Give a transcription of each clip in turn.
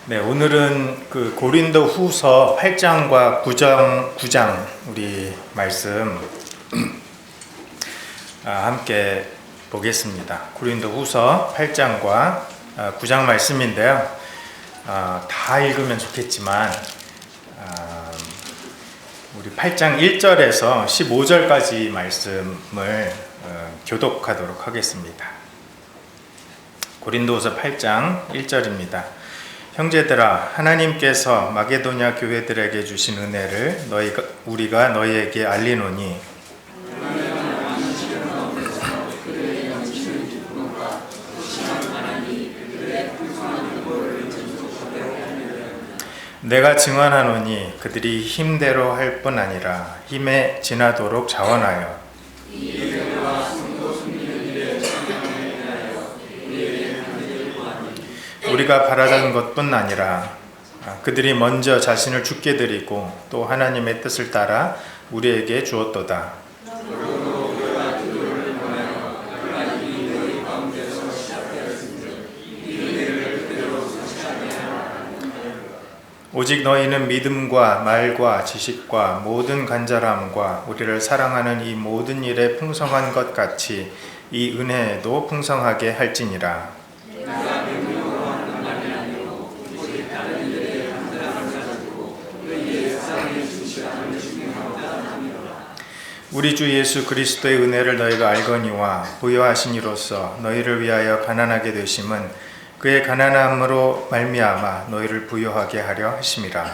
네, 오늘은 그 고린도 후서 8장과 9장 우리 말씀 함께 보겠습니다. 고린도 후서 8장과 9장 말씀인데요. 다 읽으면 좋겠지만 우리 8장 1절에서 15절까지 말씀을 교독하도록 하겠습니다. 고린도후서 8장 1절입니다. 형제들아, 하나님께서 마게도냐 교회들에게 주신 은혜를 우리가 너희에게 알리노니 내가 증언하노니 그들이 힘대로 할 뿐 아니라 힘에 지나도록 자원하여 우리가 바라던 것뿐 아니라 그들이 먼저 자신을 죽게 드리고 또 하나님의 뜻을 따라 우리에게 주었도다. 오직 너희는 믿음과 말과 지식과 모든 간절함과 우리를 사랑하는 이 모든 일에 풍성한 것 같이 이 은혜에도 풍성하게 할지니라. 우리 주 예수 그리스도의 은혜를 너희가 알거니와 부요하신 이로써 너희를 위하여 가난하게 되심은 그의 가난함으로 말미암아 너희를 부요하게 하려 하심이라.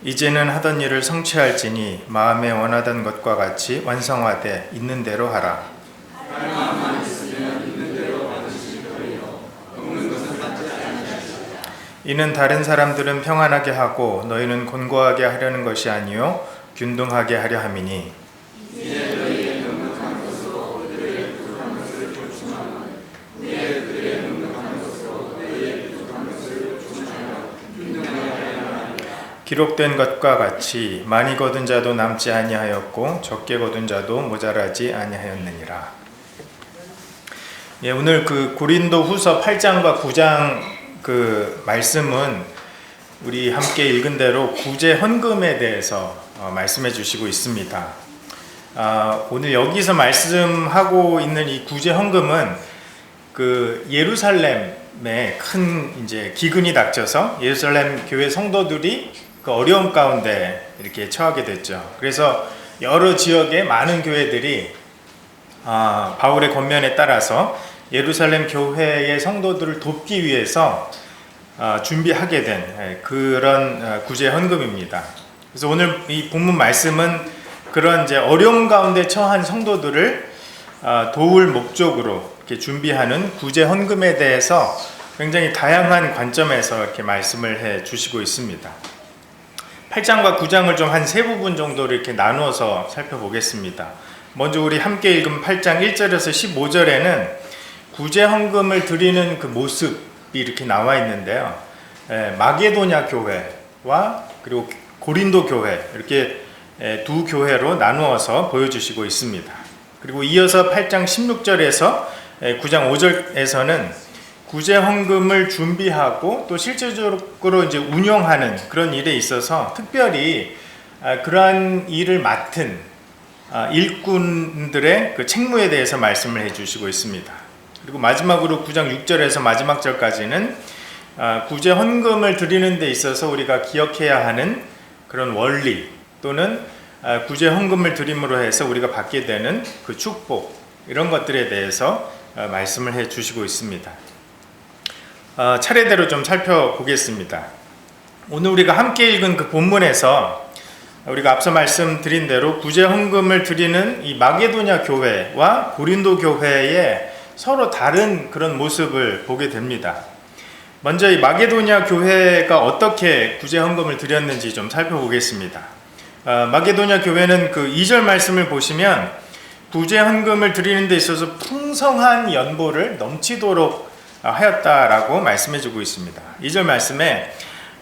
이제는 하던 일을 성취할지니 마음에 원하던 것과 같이 완성하되 있는 대로 하라. 이는 다른 사람들은 평안하게 하고 너희는 곤고하게 하려는 것이 아니요 균등하게 하려 함이니 기록된 것과 같이 많이 거둔 자도 남지 아니하였고 적게 거둔 자도 모자라지 아니하였느니라. 오늘 그 고린도 후서 8장과 9장 그 말씀은 우리 함께 읽은 대로 구제 헌금에 대해서 말씀해 주시고 있습니다. 오늘 여기서 말씀하고 있는 이 구제 헌금은 그 예루살렘에 큰 이제 기근이 닥쳐서 예루살렘 교회 성도들이 그 어려움 가운데 이렇게 처하게 됐죠. 그래서 여러 지역의 많은 교회들이 바울의 권면에 따라서 예루살렘 교회의 성도들을 돕기 위해서 준비하게 된 그런 구제 헌금입니다. 그래서 오늘 이 본문 말씀은 그런 이제 어려움 가운데 처한 성도들을 도울 목적으로 이렇게 준비하는 구제 헌금에 대해서 굉장히 다양한 관점에서 이렇게 말씀을 해 주시고 있습니다. 8장과 9장을 좀 한 세 부분 정도로 이렇게 나누어서 살펴보겠습니다. 먼저 우리 함께 읽은 8장 1절에서 15절에는 구제 헌금을 드리는 그 모습이 이렇게 나와 있는데요. 마게도냐 교회와 그리고 고린도 교회 이렇게 두 교회로 나누어서 보여주시고 있습니다. 그리고 이어서 8장 16절에서 9장 5절에서는 구제 헌금을 준비하고 또 실질적으로 이제 운영하는 그런 일에 있어서 특별히 그러한 일을 맡은 일꾼들의 그 책무에 대해서 말씀을 해주시고 있습니다. 그리고 마지막으로 9장 6절에서 마지막 절까지는 구제 헌금을 드리는 데 있어서 우리가 기억해야 하는 그런 원리 또는 구제 헌금을 드림으로 해서 우리가 받게 되는 그 축복 이런 것들에 대해서 말씀을 해 주시고 있습니다. 차례대로 좀 살펴보겠습니다. 오늘 우리가 함께 읽은 그 본문에서 우리가 앞서 말씀드린 대로 구제 헌금을 드리는 이 마게도냐 교회와 고린도 교회의 서로 다른 그런 모습을 보게 됩니다. 먼저 이 마게도냐 교회가 어떻게 구제 헌금을 드렸는지 좀 살펴보겠습니다. 마게도냐 교회는 그 2절 말씀을 보시면 구제 헌금을 드리는 데 있어서 풍성한 연보를 넘치도록 하였다라고 말씀해 주고 있습니다. 2절 말씀에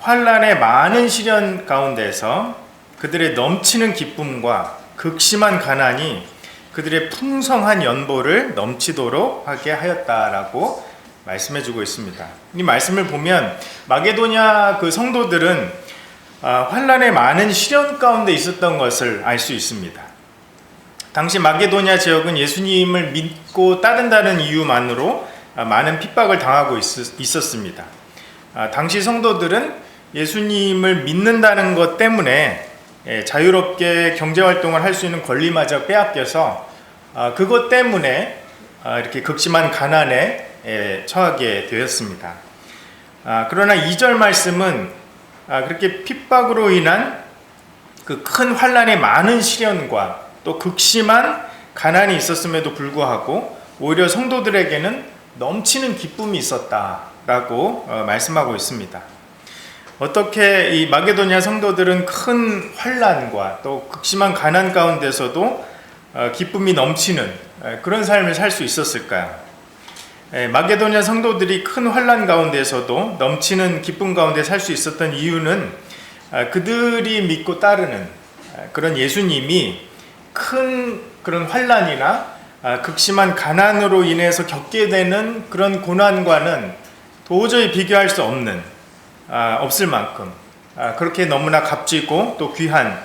환난의 많은 시련 가운데서 그들의 넘치는 기쁨과 극심한 가난이 그들의 풍성한 연보를 넘치도록 하게 하였다라고 말씀해주고 있습니다. 이 말씀을 보면 마게도냐 그 성도들은 환난의 많은 시련 가운데 있었던 것을 알 수 있습니다. 당시 마게도냐 지역은 예수님을 믿고 따른다는 이유만으로 많은 핍박을 당하고 있었습니다. 당시 성도들은 예수님을 믿는다는 것 때문에 자유롭게 경제활동을 할 수 있는 권리마저 빼앗겨서 그것 때문에 이렇게 극심한 가난에 처하게 되었습니다. 그러나 2절 말씀은 그렇게 핍박으로 인한 그 큰 환난의 많은 시련과 또 극심한 가난이 있었음에도 불구하고 오히려 성도들에게는 넘치는 기쁨이 있었다라고 말씀하고 있습니다. 어떻게 이 마게도냐 성도들은 큰 환난과 또 극심한 가난 가운데서도 기쁨이 넘치는 그런 삶을 살 수 있었을까요? 마게도냐 성도들이 큰 환난 가운데서도 넘치는 기쁨 가운데 살 수 있었던 이유는 그들이 믿고 따르는 그런 예수님이 큰 그런 환난이나 극심한 가난으로 인해서 겪게 되는 그런 고난과는 도저히 비교할 수 없는 없을 만큼 그렇게 너무나 값지고 또 귀한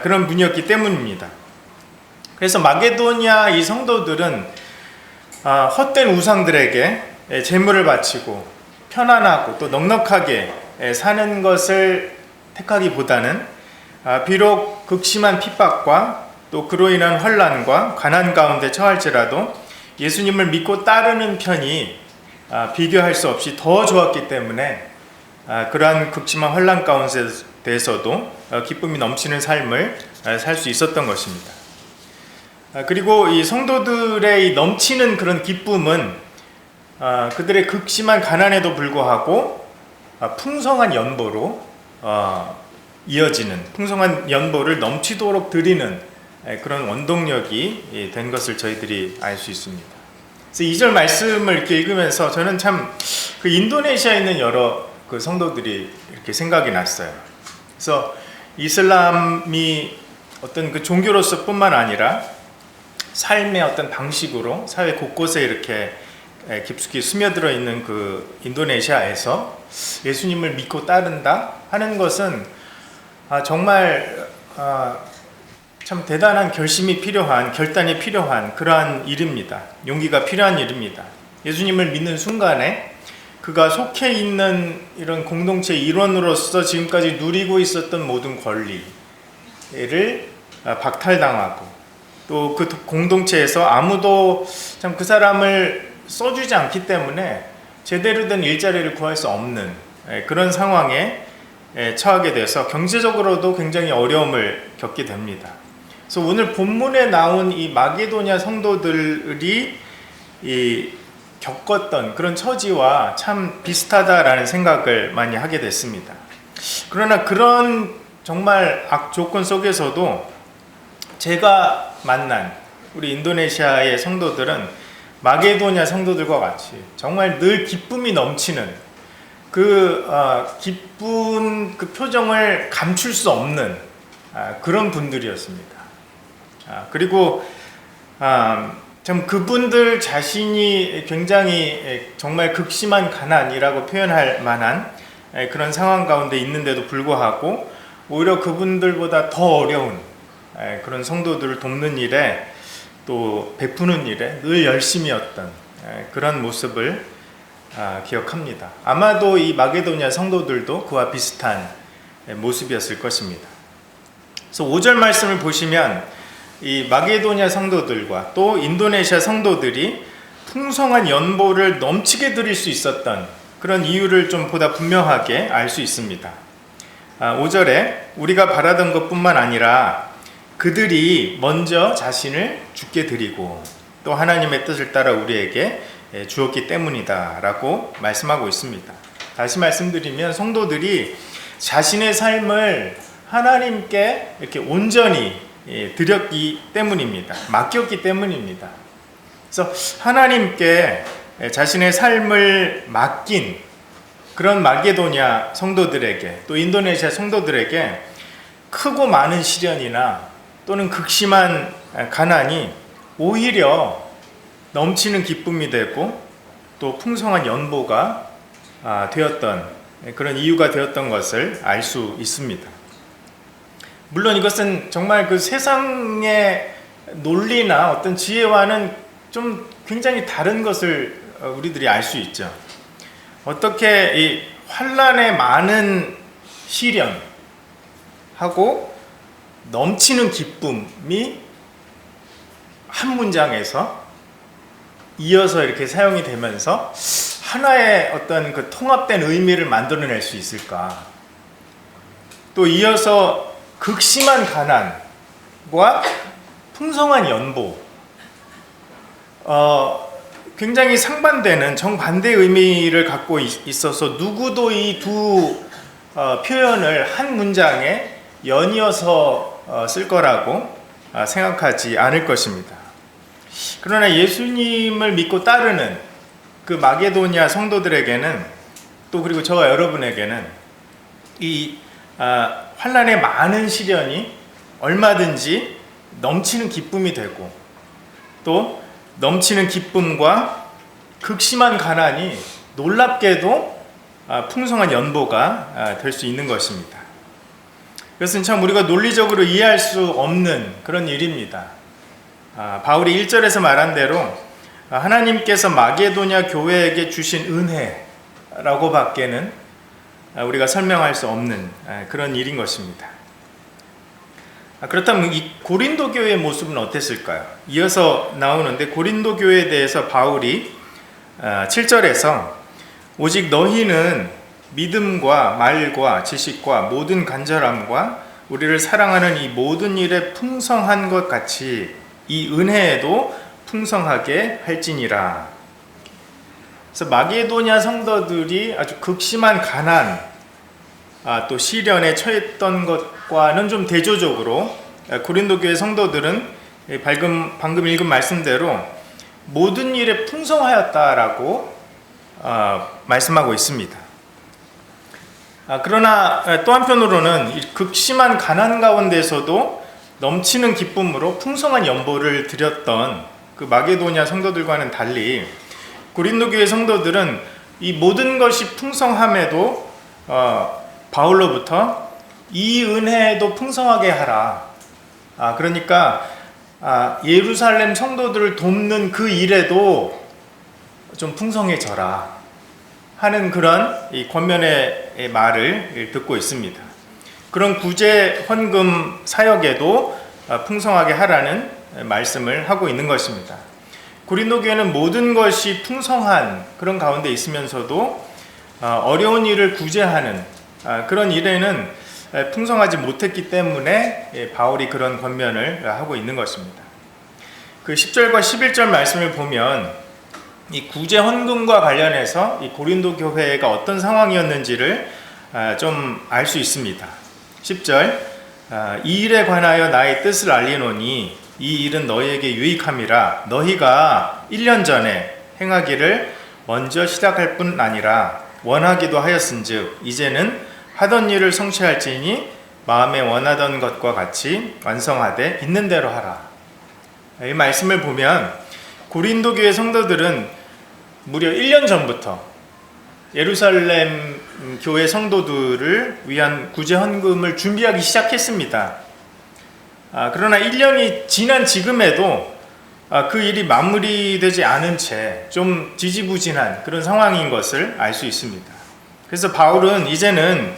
그런 분이었기 때문입니다. 그래서 마게도냐 이 성도들은 헛된 우상들에게 제물을 바치고 편안하고 또 넉넉하게 사는 것을 택하기보다는 비록 극심한 핍박과 또 그로 인한 환난과 가난 가운데 처할지라도 예수님을 믿고 따르는 편이 비교할 수 없이 더 좋았기 때문에 그러한 극심한 환난 가운데에서도 기쁨이 넘치는 삶을 살 수 있었던 것입니다. 그리고 이 성도들의 넘치는 그런 기쁨은 그들의 극심한 가난에도 불구하고 풍성한 연보로 이어지는 풍성한 연보를 넘치도록 드리는 그런 원동력이 된 것을 저희들이 알 수 있습니다. 그래서 2절 말씀을 이렇게 읽으면서 저는 참 그 인도네시아에 있는 여러 그 성도들이 이렇게 생각이 났어요. 그래서 이슬람이 어떤 그 종교로서 뿐만 아니라 삶의 어떤 방식으로 사회 곳곳에 이렇게 깊숙이 스며들어 있는 그 인도네시아에서 예수님을 믿고 따른다 하는 것은 정말 참 대단한 결심이 필요한, 결단이 필요한 그러한 일입니다. 용기가 필요한 일입니다. 예수님을 믿는 순간에 그가 속해 있는 이런 공동체의 일원으로서 지금까지 누리고 있었던 모든 권리를 박탈당하고 또 그 공동체에서 아무도 참 그 사람을 써주지 않기 때문에 제대로 된 일자리를 구할 수 없는 그런 상황에 처하게 돼서 경제적으로도 굉장히 어려움을 겪게 됩니다. 그래서 오늘 본문에 나온 이 마게도냐 성도들이 겪었던 그런 처지와 참 비슷하다라는 생각을 많이 하게 됐습니다. 그러나 그런 정말 악조건 속에서도 제가 만난 우리 인도네시아의 성도들은 마게도냐 성도들과 같이 정말 늘 기쁨이 넘치는 그 기쁜 그 표정을 감출 수 없는 그런 분들이었습니다. 그리고 참 그분들 자신이 굉장히 정말 극심한 가난이라고 표현할 만한 그런 상황 가운데 있는데도 불구하고 오히려 그분들보다 더 어려운 그런 성도들을 돕는 일에 또 베푸는 일에 늘 열심이었던 그런 모습을 기억합니다. 아마도 이 마게도냐 성도들도 그와 비슷한 모습이었을 것입니다. 그래서 5절 말씀을 보시면 이 마게도냐 성도들과 또 인도네시아 성도들이 풍성한 연보를 넘치게 드릴 수 있었던 그런 이유를 좀 보다 분명하게 알 수 있습니다. 5절에 우리가 바라던 것뿐만 아니라 그들이 먼저 자신을 주께 드리고 또 하나님의 뜻을 따라 우리에게 주었기 때문이다 라고 말씀하고 있습니다. 다시 말씀드리면 성도들이 자신의 삶을 하나님께 이렇게 온전히 드렸기 때문입니다. 맡겼기 때문입니다. 그래서 하나님께 자신의 삶을 맡긴 그런 마게도냐 성도들에게 또 인도네시아 성도들에게 크고 많은 시련이나 또는 극심한 가난이 오히려 넘치는 기쁨이 되고 또 풍성한 연보가 되었던 그런 이유가 되었던 것을 알 수 있습니다. 물론 이것은 정말 그 세상의 논리나 어떤 지혜와는 좀 굉장히 다른 것을 우리들이 알 수 있죠. 어떻게 이 환난의 많은 시련하고 넘치는 기쁨이 한 문장에서 이어서 이렇게 사용이 되면서 하나의 어떤 그 통합된 의미를 만들어낼 수 있을까? 또 이어서 극심한 가난과 풍성한 연보, 굉장히 상반되는 정반대 의미를 갖고 있어서 누구도 이 두 표현을 한 문장에 연이어서 쓸 거라고 생각하지 않을 것입니다. 그러나 예수님을 믿고 따르는 그 마게도니아 성도들에게는 또 그리고 저와 여러분에게는 이 환난의 많은 시련이 얼마든지 넘치는 기쁨이 되고 또 넘치는 기쁨과 극심한 가난이 놀랍게도 풍성한 연보가 될 수 있는 것입니다. 이것은 참 우리가 논리적으로 이해할 수 없는 그런 일입니다. 바울이 1절에서 말한 대로 하나님께서 마게도냐 교회에게 주신 은혜라고 밖에는 우리가 설명할 수 없는 그런 일인 것입니다. 그렇다면 이 고린도 교회의 모습은 어땠을까요? 이어서 나오는데 고린도 교회에 대해서 바울이 7절에서 오직 너희는 믿음과 말과 지식과 모든 간절함과 우리를 사랑하는 이 모든 일에 풍성한 것 같이 이 은혜에도 풍성하게 할지니라. 그래서 마게도냐 성도들이 아주 극심한 가난, 또 시련에 처했던 것과는 좀 대조적으로 고린도 교회 성도들은 방금 읽은 말씀대로 모든 일에 풍성하였다라고 말씀하고 있습니다. 그러나 또 한편으로는 극심한 가난 가운데서도 넘치는 기쁨으로 풍성한 연보를 드렸던 그 마게도냐 성도들과는 달리 고린도 교회 성도들은 이 모든 것이 풍성함에도 바울로부터 이 은혜도 풍성하게 하라. 그러니까 예루살렘 성도들을 돕는 그 일에도 좀 풍성해져라 하는 그런 이 권면의 말을 듣고 있습니다. 그런 구제 헌금 사역에도 풍성하게 하라는 말씀을 하고 있는 것입니다. 고린도 교회는 모든 것이 풍성한 그런 가운데 있으면서도 어려운 일을 구제하는 그런 일에는 풍성하지 못했기 때문에 바울이 그런 권면을 하고 있는 것입니다. 그 10절과 11절 말씀을 보면 이 구제 헌금과 관련해서 이 고린도 교회가 어떤 상황이었는지를 좀 알 수 있습니다. 10절 이 일에 관하여 나의 뜻을 알리노니 이 일은 너희에게 유익함이라. 너희가 1년 전에 행하기를 먼저 시작할 뿐 아니라 원하기도 하였은즉 이제는 하던 일을 성취할지니 마음에 원하던 것과 같이 완성하되 있는 대로 하라. 이 말씀을 보면 고린도 교회 성도들은 무려 1년 전부터 예루살렘 교회 성도들을 위한 구제 헌금을 준비하기 시작했습니다. 그러나 1년이 지난 지금에도 그 일이 마무리되지 않은 채 좀 지지부진한 그런 상황인 것을 알 수 있습니다. 그래서 바울은 이제는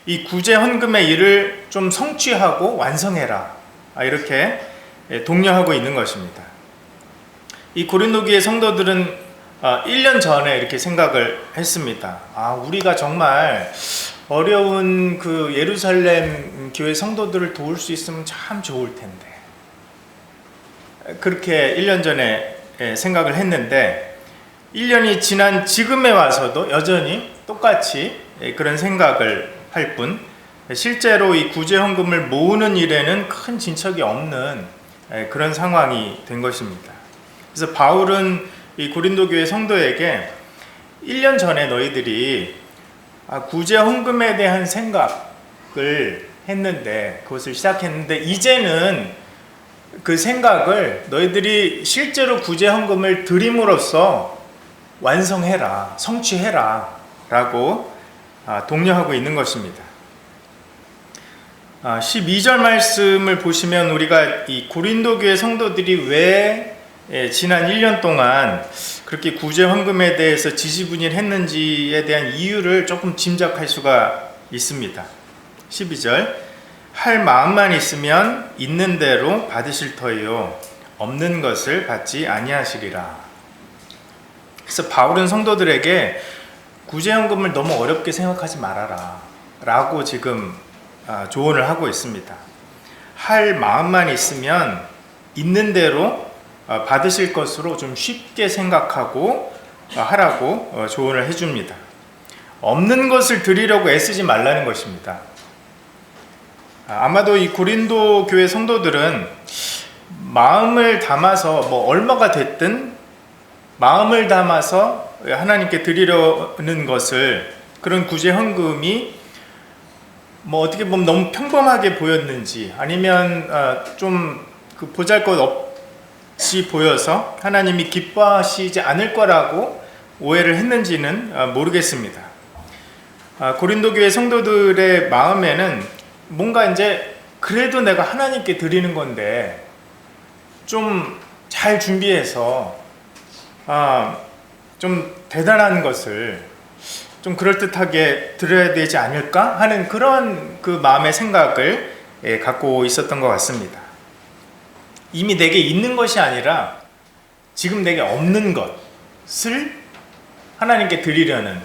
이 구제 헌금의 일을 좀 성취하고 완성해라, 이렇게 독려하고 있는 것입니다. 이 고린도 교회 성도들은 1년 전에 이렇게 생각을 했습니다. 우리가 정말 어려운 그 예루살렘 교회 성도들을 도울 수 있으면 참 좋을 텐데. 그렇게 1년 전에 생각을 했는데 1년이 지난 지금에 와서도 여전히 똑같이 그런 생각을 할 뿐 실제로 이 구제 헌금을 모으는 일에는 큰 진척이 없는 그런 상황이 된 것입니다. 그래서 바울은 이 고린도 교회 성도에게 1년 전에 너희들이 구제 헌금에 대한 생각을 했는데, 그것을 시작했는데, 이제는 그 생각을 너희들이 실제로 구제 헌금을 드림으로써 완성해라, 성취해라 라고 독려하고 있는 것입니다. 12절 말씀을 보시면 우리가 이 고린도 교회 성도들이 왜 지난 1년 동안 그렇게 구제 헌금에 대해서 지지분일했는지에 대한 이유를 조금 짐작할 수가 있습니다. 12절, 할 마음만 있으면 있는 대로 받으실 터이요 없는 것을 받지 아니하시리라. 그래서 바울은 성도들에게 구제헌금을 너무 어렵게 생각하지 말아라 라고 지금 조언을 하고 있습니다. 할 마음만 있으면 있는 대로 받으실 것으로 좀 쉽게 생각하고 하라고 조언을 해줍니다. 없는 것을 드리려고 애쓰지 말라는 것입니다. 아마도 이 고린도 교회 성도들은 마음을 담아서 얼마가 됐든 마음을 담아서 하나님께 드리려는 것을, 그런 구제 헌금이 어떻게 보면 너무 평범하게 보였는지, 아니면 좀 그 보잘것없이 보여서 하나님이 기뻐하시지 않을 거라고 오해를 했는지는 모르겠습니다. 고린도 교회 성도들의 마음에는 뭔가 이제 그래도 내가 하나님께 드리는 건데 좀 잘 준비해서 좀 대단한 것을 좀 그럴듯하게 드려야 되지 않을까 하는 그런 그 마음의 생각을 갖고 있었던 것 같습니다. 이미 내게 있는 것이 아니라 지금 내게 없는 것을 하나님께 드리려는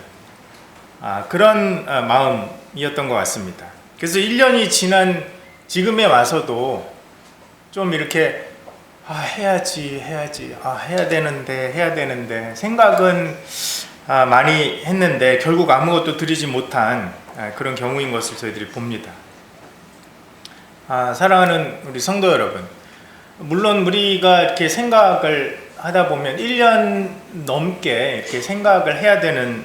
그런 마음이었던 것 같습니다. 그래서 1년이 지난 지금에 와서도 좀 이렇게 해야 되는데 생각은 많이 했는데 결국 아무것도 드리지 못한 그런 경우인 것을 저희들이 봅니다. 사랑하는 우리 성도 여러분, 물론 우리가 이렇게 생각을 하다 보면 1년 넘게 이렇게 생각을 해야 되는,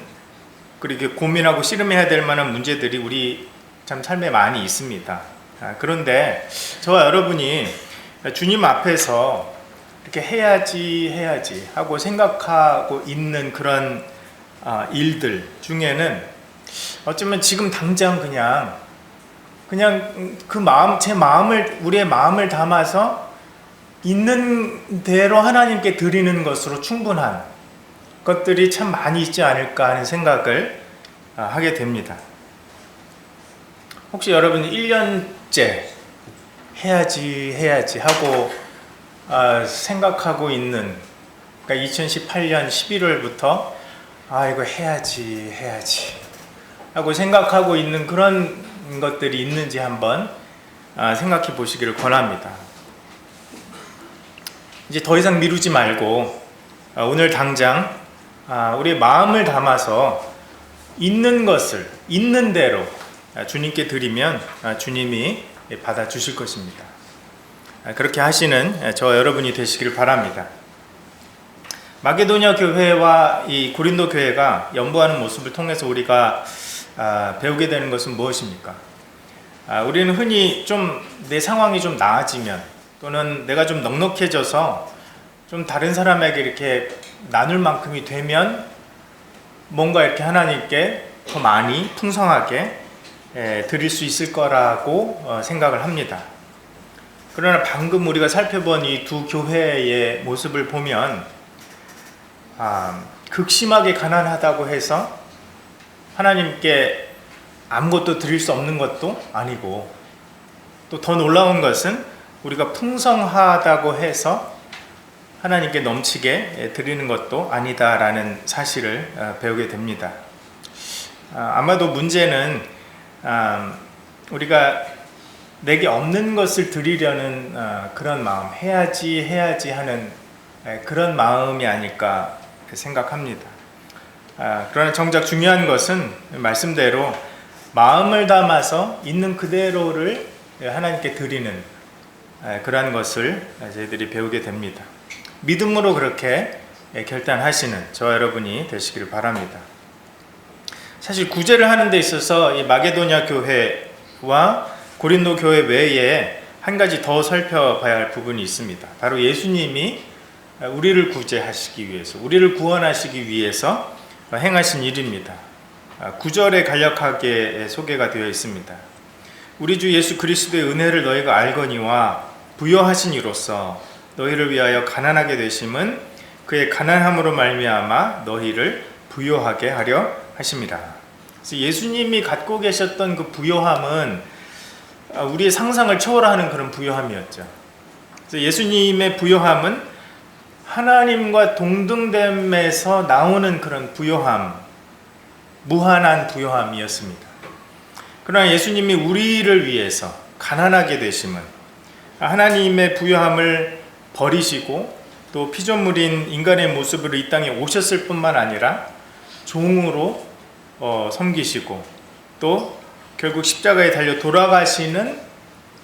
그리고 고민하고 씨름해야 될 만한 문제들이 우리 참 삶에 많이 있습니다. 그런데 저와 여러분이 주님 앞에서 이렇게 해야지 하고 생각하고 있는 그런 일들 중에는 어쩌면 지금 당장 그냥 그 마음, 우리의 마음을 담아서 있는 대로 하나님께 드리는 것으로 충분한 것들이 참 많이 있지 않을까 하는 생각을 하게 됩니다. 혹시 여러분 1년째 해야지 하고 생각하고 있는, 그러니까 2018년 11월부터 이거 해야지 하고 생각하고 있는 그런 것들이 있는지 한번 생각해 보시기를 권합니다. 이제 더 이상 미루지 말고 오늘 당장 우리의 마음을 담아서 있는 것을 있는 대로 주님께 드리면 주님이 받아주실 것입니다. 그렇게 하시는 저와 여러분이 되시길 바랍니다. 마게도냐 교회와 이 고린도 교회가 연보하는 모습을 통해서 우리가 배우게 되는 것은 무엇입니까? 우리는 흔히 좀 내 상황이 좀 나아지면, 또는 내가 좀 넉넉해져서 좀 다른 사람에게 이렇게 나눌 만큼이 되면 뭔가 이렇게 하나님께 더 많이 풍성하게 드릴 수 있을 거라고 생각을 합니다. 그러나 방금 우리가 살펴본 이 두 교회의 모습을 보면 극심하게 가난하다고 해서 하나님께 아무것도 드릴 수 없는 것도 아니고, 또 더 놀라운 것은 우리가 풍성하다고 해서 하나님께 넘치게 드리는 것도 아니다라는 사실을 배우게 됩니다. 아마도 문제는 우리가 내게 없는 것을 드리려는 그런 마음, 해야지 하는 그런 마음이 아닐까 생각합니다. 그러나 정작 중요한 것은 말씀대로 마음을 담아서 있는 그대로를 하나님께 드리는 그러한 것을 저희들이 배우게 됩니다. 믿음으로 그렇게 결단하시는 저와 여러분이 되시기를 바랍니다. 사실 구제를 하는 데 있어서 이 마게도냐 교회와 고린도 교회 외에 한 가지 더 살펴봐야 할 부분이 있습니다. 바로 예수님이 우리를 구제하시기 위해서, 우리를 구원하시기 위해서 행하신 일입니다. 9절에 간략하게 소개가 되어 있습니다. 우리 주 예수 그리스도의 은혜를 너희가 알거니와 부여하신 이로써 너희를 위하여 가난하게 되심은 그의 가난함으로 말미암아 너희를 부여하게 하려 하심이라. 그래서 예수님이 갖고 계셨던 그 부여함은 우리의 상상을 초월하는 그런 부여함이었죠. 그래서 예수님의 부여함은 하나님과 동등됨에서 나오는 그런 부여함, 무한한 부여함이었습니다. 그러나 예수님이 우리를 위해서 가난하게 되심은 하나님의 부여함을 버리시고 또 피조물인 인간의 모습으로 이 땅에 오셨을 뿐만 아니라 종으로 섬기시고 또 결국 십자가에 달려 돌아가시는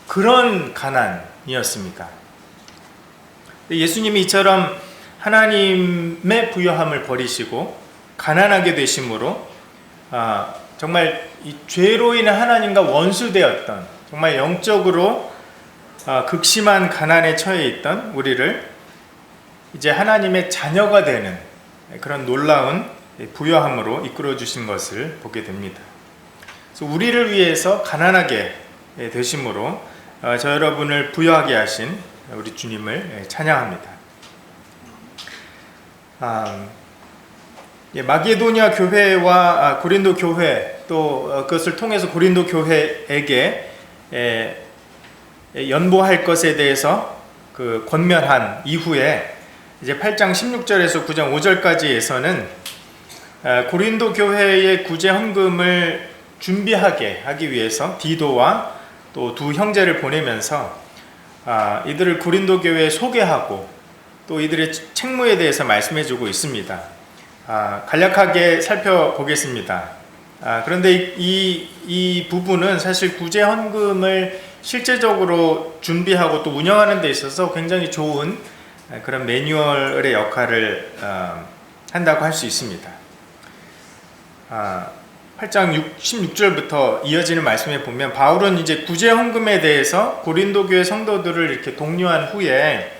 그런 가난이었습니다. 예수님이 이처럼 하나님의 부여함을 버리시고 가난하게 되심으로 정말 이 죄로 인해 하나님과 원수되었던, 정말 영적으로 극심한 가난에 처해 있던 우리를 이제 하나님의 자녀가 되는 그런 놀라운 부여함으로 이끌어 주신 것을 보게 됩니다. 그래서 우리를 위해서 가난하게 되심으로 저 여러분을 부여하게 하신 우리 주님을 찬양합니다. 마게도냐 교회와 고린도 교회, 또 그것을 통해서 고린도 교회에게 연보할 것에 대해서 그 권면한 이후에 이제 8장 16절에서 9장 5절까지에서는 고린도 교회의 구제 헌금을 준비하게 하기 위해서 디도와 또 두 형제를 보내면서 이들을 고린도 교회에 소개하고 또 이들의 책무에 대해서 말씀해 주고 있습니다. 간략하게 살펴보겠습니다. 그런데 이 부분은 사실 구제 헌금을 실제적으로 준비하고 또 운영하는 데 있어서 굉장히 좋은 그런 매뉴얼의 역할을 한다고 할 수 있습니다. 8장 16절부터 이어지는 말씀에 보면 바울은 이제 구제 헌금에 대해서 고린도 교회 성도들을 이렇게 독려한 후에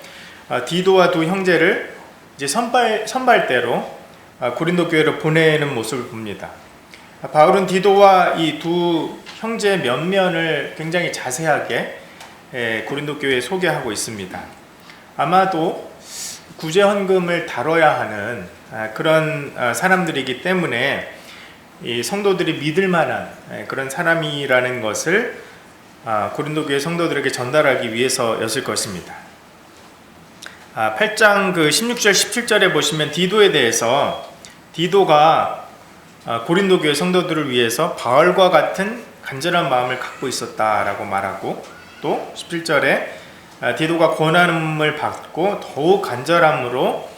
디도와 두 형제를 이제 선발대로 고린도 교회로 보내는 모습을 봅니다. 바울은 디도와 이 두 형제의 면면을 굉장히 자세하게 고린도 교회에 소개하고 있습니다. 아마도 구제 헌금을 다뤄야 하는 그런 사람들이기 때문에 이 성도들이 믿을 만한 그런 사람이라는 것을 고린도 교회 성도들에게 전달하기 위해서였을 것입니다. 8장 16절 17절에 보시면 디도에 대해서 디도가 고린도 교회 성도들을 위해서 바울과 같은 간절한 마음을 갖고 있었다라고 말하고, 또 17절에 디도가 권함을 받고 더욱 간절함으로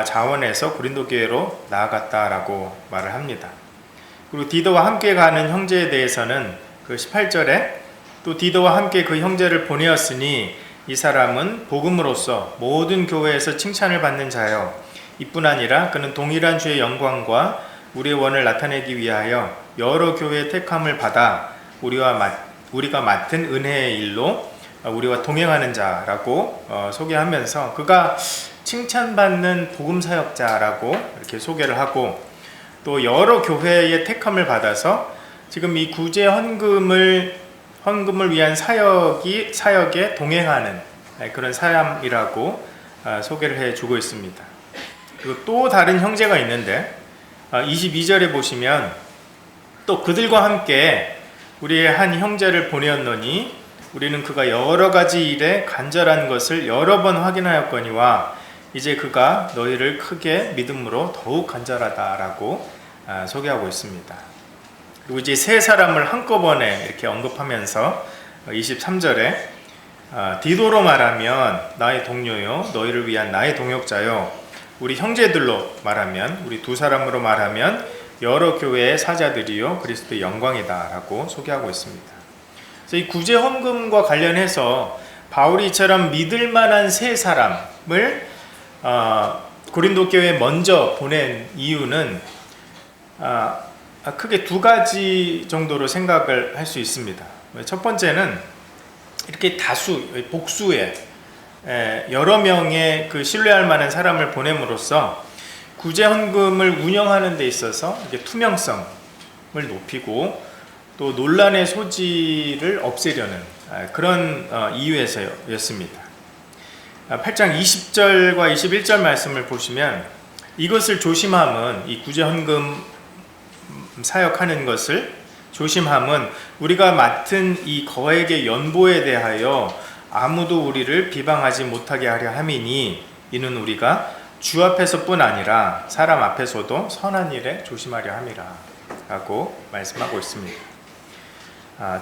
자원해서 고린도 교회로 나아갔다라고 말을 합니다. 그리고 디도와 함께 가는 형제에 대해서는 그 18절에 또 디도와 함께 그 형제를 보내었으니 이 사람은 복음으로써 모든 교회에서 칭찬을 받는 자요, 이뿐 아니라 그는 동일한 주의 영광과 우리의 원을 나타내기 위하여 여러 교회의 택함을 받아 우리가 맡은 은혜의 일로 우리와 동행하는 자라고 소개하면서 그가 칭찬받는 복음 사역자라고 이렇게 소개를 하고, 또 여러 교회의 택함을 받아서 지금 이 구제 헌금을 위한 사역에 동행하는 그런 사람이라고 소개를 해주고 있습니다. 그리고 또 다른 형제가 있는데 22절에 보시면 또 그들과 함께 우리의 한 형제를 보내었노니 우리는 그가 여러 가지 일에 간절한 것을 여러 번 확인하였거니와 이제 그가 너희를 크게 믿음으로 더욱 간절하다라고 소개하고 있습니다. 그리고 이제 세 사람을 한꺼번에 이렇게 언급하면서 23절에 디도로 말하면 나의 동료요, 너희를 위한 나의 동역자요, 우리 형제들로 말하면, 우리 두 사람으로 말하면 여러 교회의 사자들이요 그리스도의 영광이다라고 소개하고 있습니다. 그래서 이 구제 헌금과 관련해서 바울이 이처럼 믿을 만한 세 사람을 고린도 교회에 먼저 보낸 이유는 크게 두 가지 정도로 생각을 할 수 있습니다. 첫 번째는 이렇게 복수의 여러 명의 그 신뢰할 만한 사람을 보냄으로써 구제 헌금을 운영하는 데 있어서 이게 투명성을 높이고 또 논란의 소지를 없애려는 그런 이유에서였습니다. 8장 20절과 21절 말씀을 보시면 이것을 조심함은, 이 구제 헌금 사역하는 것을 조심함은 우리가 맡은 이 거액의 연보에 대하여 아무도 우리를 비방하지 못하게 하려 함이니, 이는 우리가 주 앞에서뿐 아니라 사람 앞에서도 선한 일에 조심하려 함이라 라고 말씀하고 있습니다.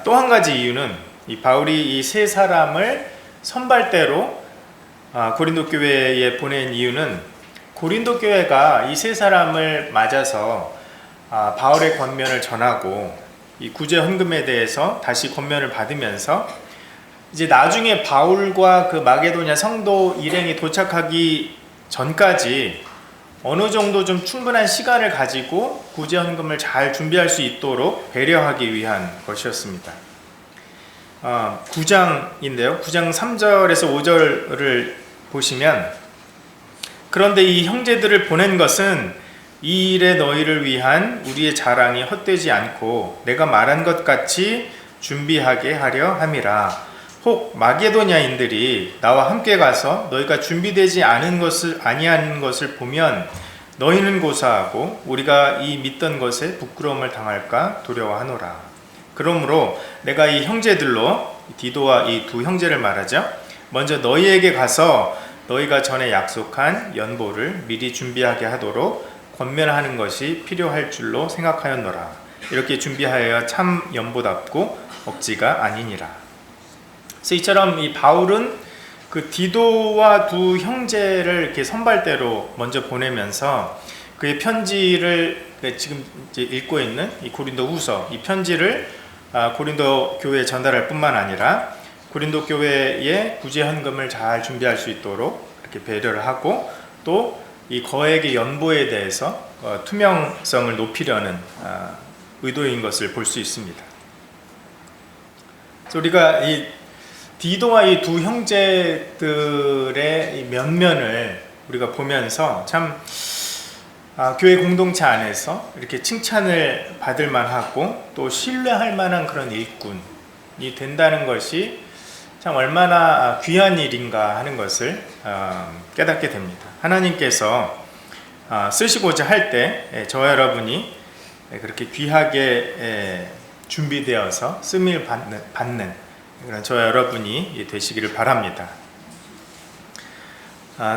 또 한 가지 이유는 이 바울이 이 세 사람을 선발대로 고린도 교회에 보낸 이유는 고린도 교회가 이 세 사람을 맞아서 바울의 권면을 전하고 이 구제 헌금에 대해서 다시 권면을 받으면서 이제 나중에 바울과 그 마게도냐 성도 일행이 도착하기 전까지 어느 정도 좀 충분한 시간을 가지고 구제 헌금을 잘 준비할 수 있도록 배려하기 위한 것이었습니다. 9장인데요. 9장 3절에서 5절을 보시면, 그런데 이 형제들을 보낸 것은 이 일에 너희를 위한 우리의 자랑이 헛되지 않고 내가 말한 것 같이 준비하게 하려 함이라. 혹 마게도냐인들이 나와 함께 가서 너희가 준비되지 아니한 것을 보면 너희는 고사하고 우리가 이 믿던 것에 부끄러움을 당할까 두려워하노라. 그러므로 내가 이 형제들로, 디도와 이 두 형제를 말하죠, 먼저 너희에게 가서 너희가 전에 약속한 연보를 미리 준비하게 하도록 권면하는 것이 필요할 줄로 생각하였노라. 이렇게 준비하여 참 연보답고 억지가 아니니라. 그래서 이처럼 이 바울은 그 디도와 두 형제를 이렇게 선발대로 먼저 보내면서 그의 편지를, 지금 이제 읽고 있는 이 고린도 후서, 이 편지를 고린도 교회에 전달할 뿐만 아니라 고린도 교회의 구제 헌금을 잘 준비할 수 있도록 이렇게 배려를 하고, 또 이 거액의 연보에 대해서 투명성을 높이려는 의도인 것을 볼 수 있습니다. 그래서 우리가 이 디도와 이 두 형제들의 이 면면을 우리가 보면서 참 교회 공동체 안에서 이렇게 칭찬을 받을 만하고 또 신뢰할 만한 그런 일꾼이 된다는 것이 참 얼마나 귀한 일인가 하는 것을 깨닫게 됩니다. 하나님께서 쓰시고자 할 때 저와 여러분이 그렇게 귀하게 준비되어서 쓰임을 받는 그런 저와 여러분이 되시기를 바랍니다.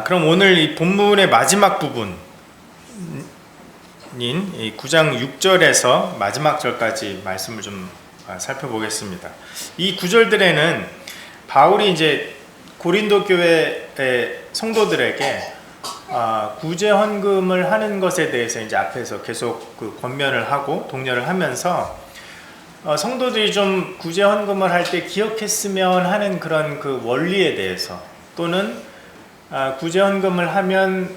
그럼 오늘 이 본문의 마지막 부분인 9장 6절에서 마지막 절까지 말씀을 좀 살펴보겠습니다. 이 구절들에는 바울이 이제 고린도 교회의 성도들에게 구제 헌금을 하는 것에 대해서 이제 앞에서 계속 그 권면을 하고 독려를 하면서 성도들이 좀 구제 헌금을 할 때 기억했으면 하는 그런 그 원리에 대해서, 또는 구제 헌금을 하면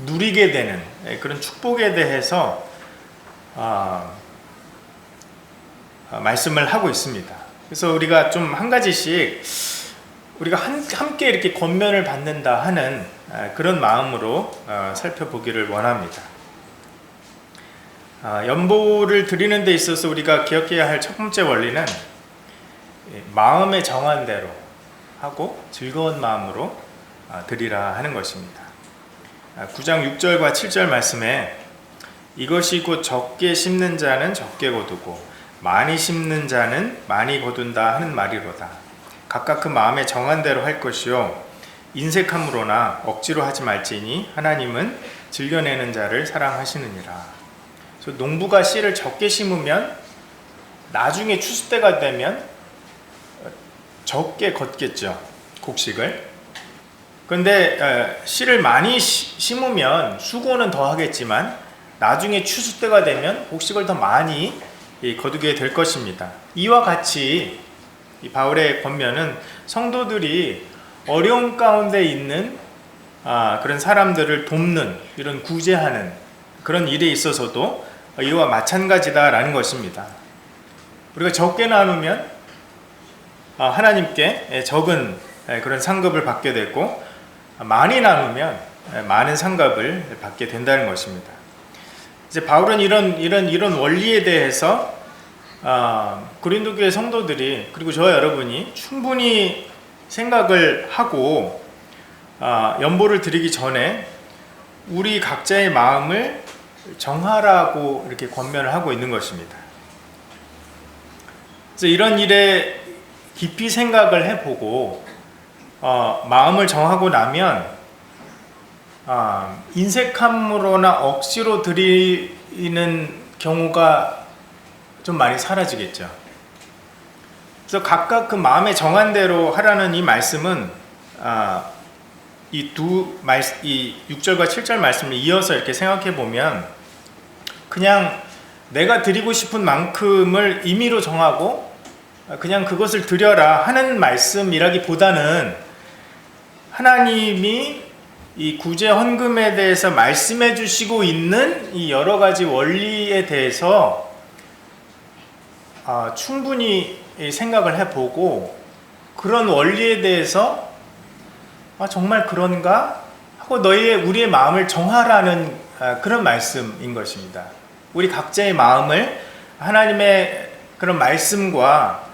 누리게 되는 그런 축복에 대해서 말씀을 하고 있습니다. 그래서 우리가 좀 한 가지씩 우리가 함께 이렇게 권면을 받는다 하는 그런 마음으로 살펴보기를 원합니다. 연보를 드리는 데 있어서 우리가 기억해야 할 첫 번째 원리는 마음에 정한 대로 하고 즐거운 마음으로 드리라 하는 것입니다. 9장 6절과 7절 말씀에 이것이 곧 적게 심는 자는 적게 거두고 많이 심는 자는 많이 거둔다 하는 말이로다. 각각 그 마음에 정한 대로 할 것이요 인색함으로나 억지로 하지 말지니 하나님은 즐겨내는 자를 사랑하시느니라. 그래서 농부가 씨를 적게 심으면 나중에 추수 때가 되면 적게 걷겠죠, 곡식을. 그런데 씨를 많이 심으면 수고는 더 하겠지만 나중에 추수 때가 되면 곡식을 더 많이 거두게 될 것입니다. 이와 같이 이 바울의 권면은 성도들이 어려움 가운데 있는 그런 사람들을 돕는, 이런 구제하는 그런 일에 있어서도 이와 마찬가지다라는 것입니다. 우리가 적게 나누면 하나님께 적은 그런 상급을 받게 되고, 많이 나누면 많은 상급을 받게 된다는 것입니다. 이제 바울은 이런 원리에 대해서 고린도 교회 성도들이, 그리고 저와 여러분이 충분히 생각을 하고 연보를 드리기 전에 우리 각자의 마음을 정하라고 이렇게 권면을 하고 있는 것입니다. 그래서 이런 일에 깊이 생각을 해보고 마음을 정하고 나면 인색함으로나 억지로 드리는 경우가 좀 많이 사라지겠죠. 그래서 각각 그 마음에 정한 대로 하라는 이 말씀은 이 6절과 7절 말씀을 이어서 이렇게 생각해 보면, 그냥 내가 드리고 싶은 만큼을 임의로 정하고 그냥 그것을 드려라 하는 말씀이라기보다는, 하나님이 이 구제 헌금에 대해서 말씀해 주시고 있는 이 여러 가지 원리에 대해서 충분히 생각을 해보고, 그런 원리에 대해서 정말 그런가 하고 우리의 마음을 정하라는 그런 말씀인 것입니다. 우리 각자의 마음을 하나님의 그런 말씀과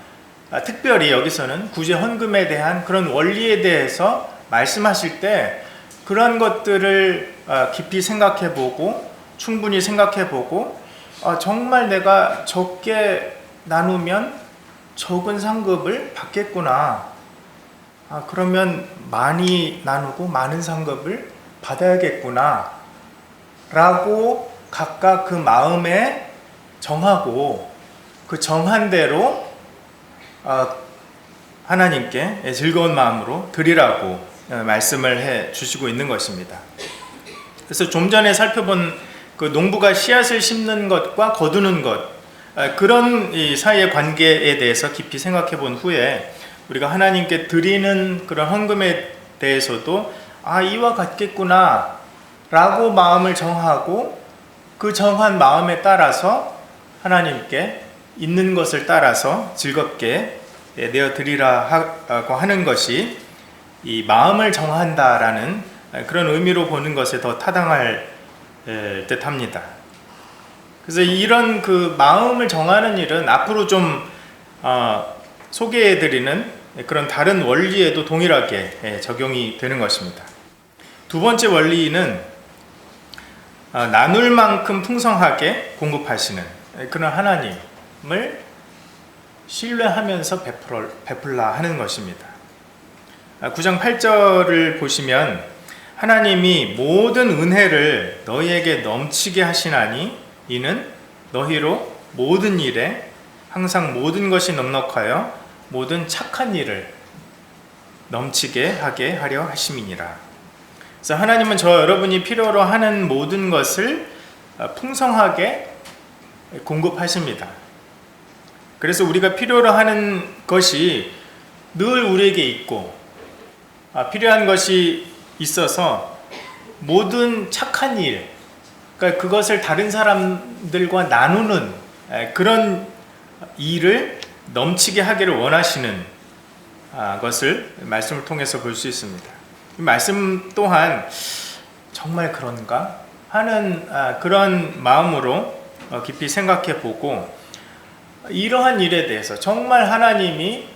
특별히 여기서는 구제 헌금에 대한 그런 원리에 대해서 말씀하실 때 그런 것들을 깊이 생각해보고, 충분히 생각해보고, 정말 내가 적게 나누면 적은 상급을 받겠구나, 그러면 많이 나누고 많은 상급을 받아야겠구나 라고 각각 그 마음에 정하고, 그 정한 대로 하나님께 즐거운 마음으로 드리라고 말씀을 해 주시고 있는 것입니다. 그래서 좀 전에 살펴본 그 농부가 씨앗을 심는 것과 거두는 것, 그런 이 사이의 관계에 대해서 깊이 생각해 본 후에 우리가 하나님께 드리는 그런 헌금에 대해서도 이와 같겠구나 라고 마음을 정하고, 그 정한 마음에 따라서 하나님께 있는 것을 따라서 즐겁게 내어드리라고 하는 것이 이 마음을 정한다라는 그런 의미로 보는 것에 더 타당할 듯합니다. 그래서 이런 그 마음을 정하는 일은 앞으로 좀 소개해드리는 그런 다른 원리에도 동일하게 적용이 되는 것입니다. 두 번째 원리는 나눌 만큼 풍성하게 공급하시는 그런 하나님을 신뢰하면서 베풀라 하는 것입니다. 9장 8절을 보시면, 하나님이 모든 은혜를 너희에게 넘치게 하시나니 이는 너희로 모든 일에 항상 모든 것이 넉넉하여 모든 착한 일을 넘치게 하게 하려 하심이니라. 그래서 하나님은 저 여러분이 필요로 하는 모든 것을 풍성하게 공급하십니다. 그래서 우리가 필요로 하는 것이 늘 우리에게 있고, 필요한 것이 있어서 모든 착한 일, 그러니까 그것을 다른 사람들과 나누는 그런 일을 넘치게 하기를 원하시는 것을 말씀을 통해서 볼 수 있습니다. 이 말씀 또한 정말 그런가 하는 그런 마음으로 깊이 생각해 보고, 이러한 일에 대해서 정말 하나님이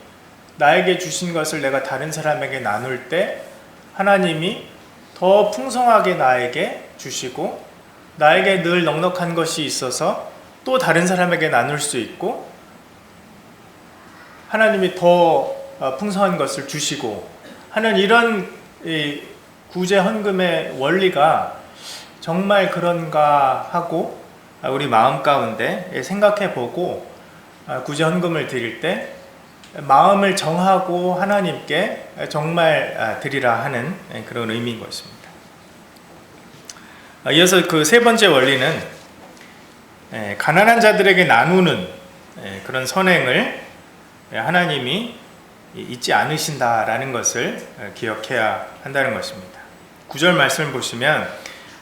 나에게 주신 것을 내가 다른 사람에게 나눌 때 하나님이 더 풍성하게 나에게 주시고, 나에게 늘 넉넉한 것이 있어서 또 다른 사람에게 나눌 수 있고, 하나님이 더 풍성한 것을 주시고 하는 이런 구제 헌금의 원리가 정말 그런가 하고 우리 마음 가운데 생각해 보고, 구제 헌금을 드릴 때 마음을 정하고 하나님께 정말 드리라 하는 그런 의미인 것입니다. 이어서 그 세 번째 원리는 가난한 자들에게 나누는 그런 선행을 하나님이 잊지 않으신다라는 것을 기억해야 한다는 것입니다. 9절 말씀을 보시면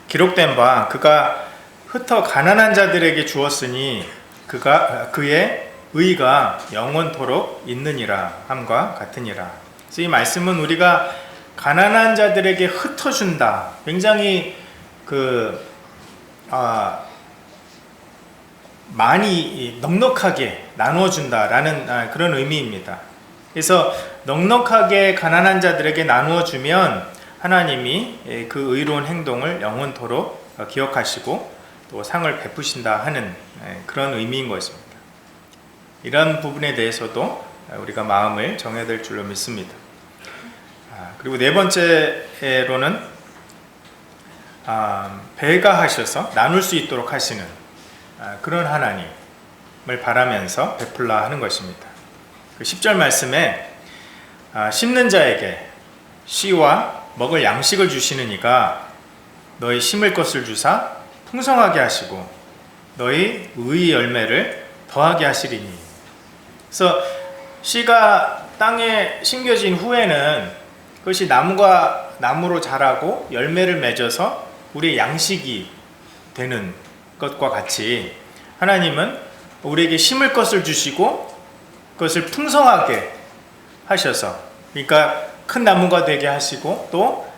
기록된 바 그가 흩어 가난한 자들에게 주었으니 그가 그의 의가 영원토록 있느니라 함과 같으니라. 그래서 이 말씀은 우리가 가난한 자들에게 흩어준다, 굉장히 많이 넉넉하게 나누어준다라는 그런 의미입니다. 그래서 넉넉하게 가난한 자들에게 나누어주면 하나님이 그 의로운 행동을 영원토록 기억하시고 또 상을 베푸신다 하는 그런 의미인 것입니다. 이런 부분에 대해서도 우리가 마음을 정해야 될 줄로 믿습니다. 그리고 네 번째로는 배가하셔서 나눌 수 있도록 하시는 그런 하나님을 바라면서 베풀라 하는 것입니다. 그 10절 말씀에 심는 자에게 씨와 먹을 양식을 주시는 이가 너희 심을 것을 주사 풍성하게 하시고 너희 의의 열매를 더하게 하시리니. 그래서 씨가 땅에 심겨진 후에는 그것이 나무로 자라고 열매를 맺어서 우리의 양식이 되는 것과 같이 하나님은 우리에게 심을 것을 주시고 그것을 풍성하게 하셔서, 그러니까 큰 나무가 되게 하시고 또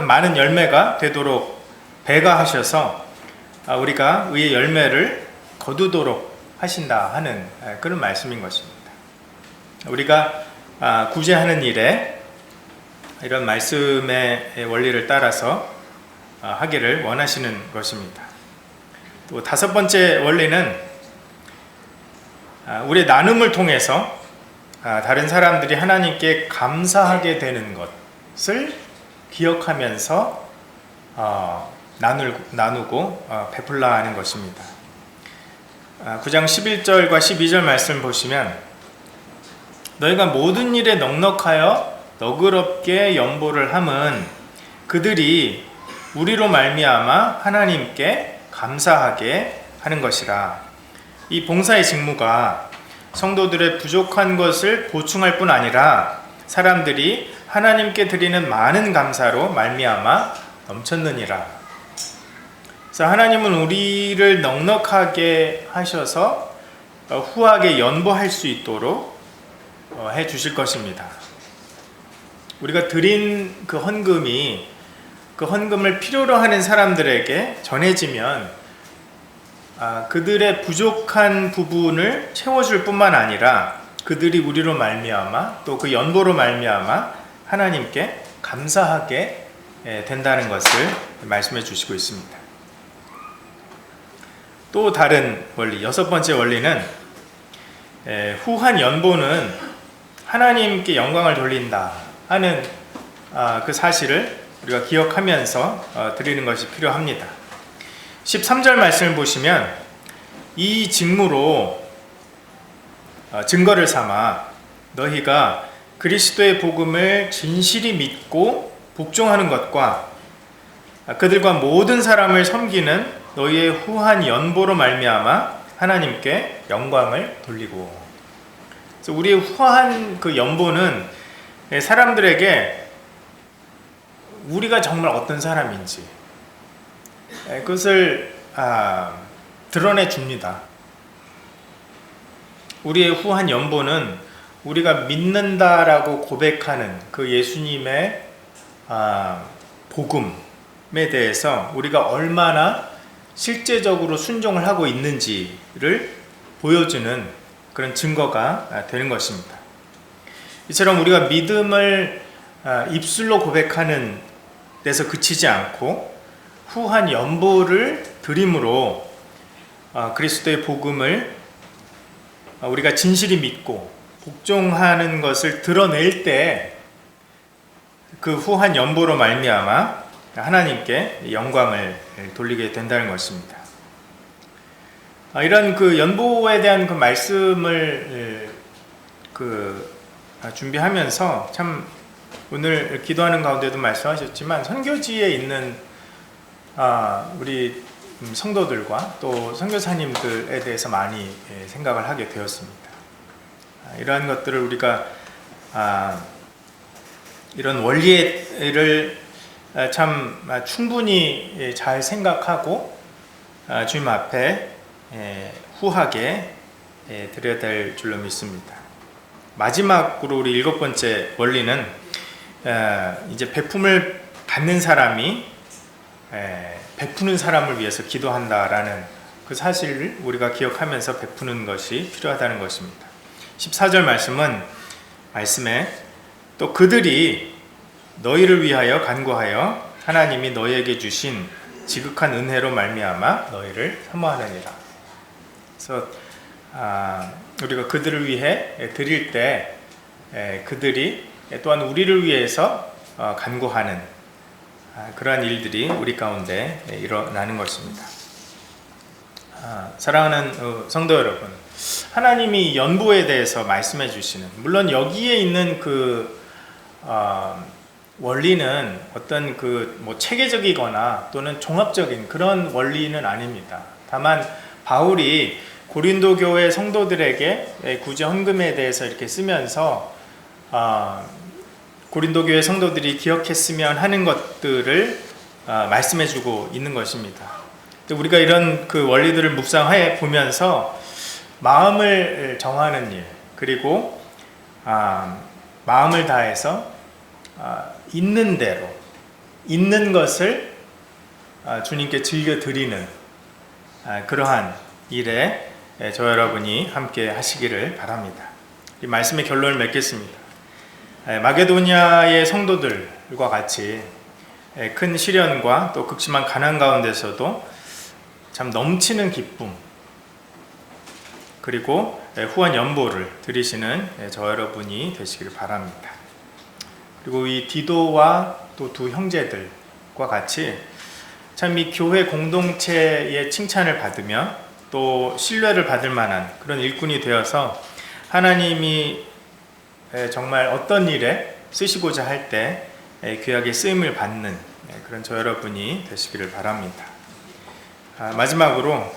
많은 열매가 되도록 배가 하셔서 우리가 의의 열매를 거두도록 하신다 하는 그런 말씀인 것입니다. 우리가 구제하는 일에 이런 말씀의 원리를 따라서 하기를 원하시는 것입니다. 또 다섯 번째 원리는 우리의 나눔을 통해서 다른 사람들이 하나님께 감사하게 되는 것을 기억하면서 나누고 베풀라 하는 것입니다. 9장 11절과 12절 말씀 보시면 너희가 모든 일에 넉넉하여 너그럽게 연보를 함은 그들이 우리로 말미암아 하나님께 감사하게 하는 것이라. 이 봉사의 직무가 성도들의 부족한 것을 보충할 뿐 아니라 사람들이 하나님께 드리는 많은 감사로 말미암아 넘쳤느니라. 그래서 하나님은 우리를 넉넉하게 하셔서 후하게 연보할 수 있도록 해 주실 것입니다. 우리가 드린 그 헌금이 그 헌금을 필요로 하는 사람들에게 전해지면 그들의 부족한 부분을 채워줄 뿐만 아니라 그들이 우리로 말미암아 또 그 연보로 말미암아 하나님께 감사하게 된다는 것을 말씀해 주시고 있습니다. 또 다른 원리, 여섯 번째 원리는 후한 연보는 하나님께 영광을 돌린다 하는 그 사실을 우리가 기억하면서 드리는 것이 필요합니다. 13절 말씀을 보시면 이 직무로 증거를 삼아 너희가 그리스도의 복음을 진실이 믿고 복종하는 것과 그들과 모든 사람을 섬기는 너희의 후한 연보로 말미암아 하나님께 영광을 돌리고. 그래서 우리의 후한 그 연보는 사람들에게 우리가 정말 어떤 사람인지 그것을 드러내 줍니다. 우리의 후한 연보는 우리가 믿는다라고 고백하는 그 예수님의 복음에 대해서 우리가 얼마나 실제적으로 순종을 하고 있는지를 보여주는 그런 증거가 되는 것입니다. 이처럼 우리가 믿음을 입술로 고백하는 데서 그치지 않고 후한 연보를 드림으로 그리스도의 복음을 우리가 진실히 믿고 복종하는 것을 드러낼 때 그 후한 연보로 말미암아 하나님께 영광을 돌리게 된다는 것입니다. 이런 그 연보에 대한 그 말씀을 준비하면서 참 오늘 기도하는 가운데도 말씀하셨지만 선교지에 있는 우리 성도들과 또 선교사님들에 대해서 많이 생각을 하게 되었습니다. 이러한 것들을 우리가 이런 원리를 참 충분히 잘 생각하고 주님 앞에 후하게 드려야 될 줄로 믿습니다. 마지막으로 우리 7번째 원리는 이제 베품을 받는 사람이 베푸는 사람을 위해서 기도한다라는 그 사실을 우리가 기억하면서 베푸는 것이 필요하다는 것입니다. 14절 말씀에 또 그들이 너희를 위하여 간구하여 하나님이 너희에게 주신 지극한 은혜로 말미암아 너희를 사모하느니라. 그래서 우리가 그들을 위해 드릴 때 그들이 또한 우리를 위해서 간구하는 그러한 일들이 우리 가운데 일어나는 것입니다. 사랑하는 성도 여러분, 하나님이 연보에 대해서 말씀해 주시는, 물론 여기에 있는 그 원리는 어떤 뭐 체계적이거나 또는 종합적인 그런 원리는 아닙니다. 다만 바울이 고린도 교회 성도들에게 구제 헌금에 대해서 이렇게 쓰면서 고린도 교회 성도들이 기억했으면 하는 것들을 말씀해주고 있는 것입니다. 우리가 이런 그 원리들을 묵상해 보면서 마음을 정하는 일, 그리고 마음을 다해서 있는 대로 있는 것을 주님께 즐겨 드리는 그러한 일에 저 여러분이 함께 하시기를 바랍니다. 이 말씀의 결론을 맺겠습니다. 마게도니아의 성도들과 같이 큰 시련과 또 극심한 가난 가운데서도 참 넘치는 기쁨, 그리고 후한 연보를 드리시는 저 여러분이 되시기를 바랍니다. 그리고 이 디도와 또 두 형제들과 같이 참 이 교회 공동체의 칭찬을 받으며 또 신뢰를 받을 만한 그런 일꾼이 되어서 하나님이 정말 어떤 일에 쓰시고자 할 때 귀하게 쓰임을 받는 그런 저 여러분이 되시기를 바랍니다. 마지막으로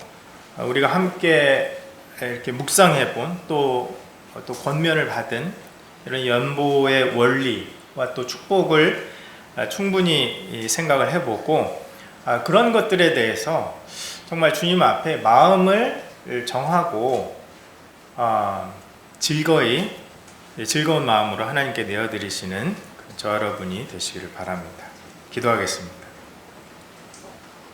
우리가 함께 이렇게 묵상해 본 또 권면을 받은 이런 연보의 원리와 또 축복을 충분히 생각을 해보고 그런 것들에 대해서 정말 주님 앞에 마음을 정하고 즐거운 마음으로 하나님께 내어드리시는 저 여러분이 되시기를 바랍니다. 기도하겠습니다.